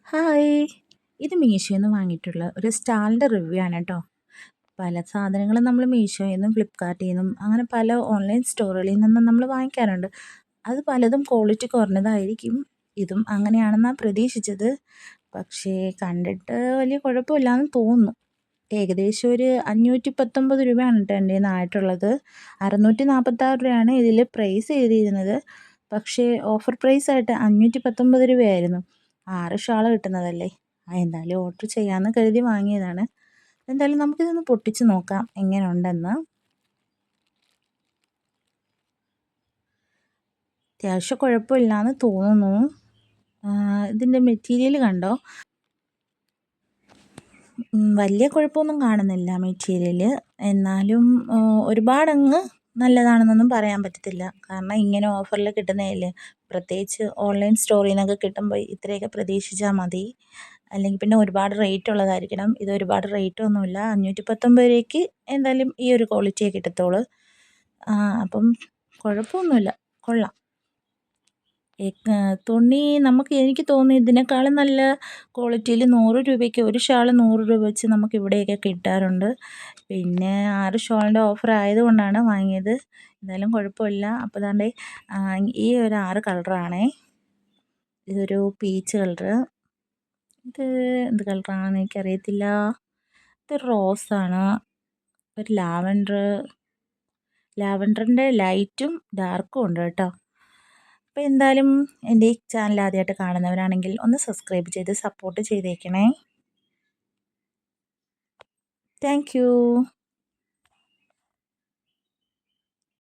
Hi! ഇത് മീഷോയിൽ നിന്ന് വാങ്ങിയിട്ടുള്ള ഒരു സ്റ്റാളിൻ്റെ റിവ്യൂ ആണ് കേട്ടോ. പല സാധനങ്ങളും നമ്മൾ മീഷോയിൽ നിന്നും ഫ്ലിപ്കാർട്ടിൽ നിന്നും അങ്ങനെ പല ഓൺലൈൻ സ്റ്റോറുകളിൽ നിന്നും നമ്മൾ വാങ്ങിക്കാറുണ്ട്. അത് പലതും ക്വാളിറ്റി കുറഞ്ഞതായിരിക്കും. ഇതും അങ്ങനെയാണെന്നാണ് പ്രതീക്ഷിച്ചത്. പക്ഷേ കണ്ടിട്ട് വലിയ കുഴപ്പമില്ലാന്ന് തോന്നുന്നു. ഏകദേശം ഒരു 519 രൂപയാണ് കേട്ടോ എൻ്റെ കയ്യിൽ ആയിട്ടുള്ളത്. 646 രൂപയാണ് ഇതിൽ പ്രൈസ് എഴുതിയിരുന്നത്. പക്ഷേ ഓഫർ പ്രൈസായിട്ട് 519 രൂപയായിരുന്നു. 6 ഷാൾ കിട്ടുന്നതല്ലേ. എന്തായാലും ഓർഡർ ചെയ്യാമെന്ന് കരുതി വാങ്ങിയതാണ്. എന്തായാലും നമുക്കിതൊന്ന് പൊട്ടിച്ച് നോക്കാം എങ്ങനെയുണ്ടെന്ന്. അത്യാവശ്യം കുഴപ്പമില്ലാന്ന് തോന്നുന്നു. ഇതിൻ്റെ മെറ്റീരിയൽ കണ്ടോ? വലിയ കുഴപ്പമൊന്നും കാണുന്നില്ല മെറ്റീരിയൽ. എന്നാലും ഒരുപാടങ്ങ് നല്ലതാണെന്നൊന്നും പറയാൻ പറ്റത്തില്ല. കാരണം ഇങ്ങനെ ഓഫറിൽ കിട്ടുന്നതല്ലേ. പ്രത്യേകിച്ച് ഓൺലൈൻ സ്റ്റോറിൽ നിന്നൊക്കെ കിട്ടുമ്പോൾ ഇത്രയൊക്കെ പ്രതീക്ഷിച്ചാൽ മതി. അല്ലെങ്കിൽ പിന്നെ ഒരുപാട് റേറ്റ് ഉള്ളതായിരിക്കണം. ഇത് ഒരുപാട് റേറ്റൊന്നുമില്ല. 519 രൂപയ്ക്ക് എന്തായാലും ഈ ഒരു ക്വാളിറ്റിയേ കിട്ടത്തുള്ളൂ. അപ്പം കുഴപ്പമൊന്നുമില്ല, കൊള്ളാം. തുണി എനിക്ക് തോന്നി ഇതിനേക്കാളും നല്ല ക്വാളിറ്റിയിൽ 100 രൂപയ്ക്ക് ഒരു ഷാൾ 100 രൂപ വെച്ച് നമുക്ക് ഇവിടെയൊക്കെ കിട്ടാറുണ്ട്. പിന്നെ 6 ഷാളിൻ്റെ ഓഫർ ആയതുകൊണ്ടാണ് വാങ്ങിയത്. എന്തായാലും കുഴപ്പമില്ല. അപ്പോൾ ദാണ്ടേ ഈ ഒരു 6 കളറാണേ. ഇതൊരു പീച്ച് കളറ്, ഇത് എന്ത് കളറാണെന്ന് എനിക്കറിയത്തില്ല. ഇത് റോസാണ്, ഒരു ലാവൻഡറിൻ്റെ ലൈറ്റും ഡാർക്കും ഉണ്ട് കേട്ടോ. അപ്പോൾ എന്തായാലും എൻ്റെ ഈ ചാനൽ ആദ്യമായിട്ട് കാണുന്നവരാണെങ്കിൽ ഒന്ന് സബ്സ്ക്രൈബ് ചെയ്ത് സപ്പോർട്ട് ചെയ്തേക്കണേ. Thank you.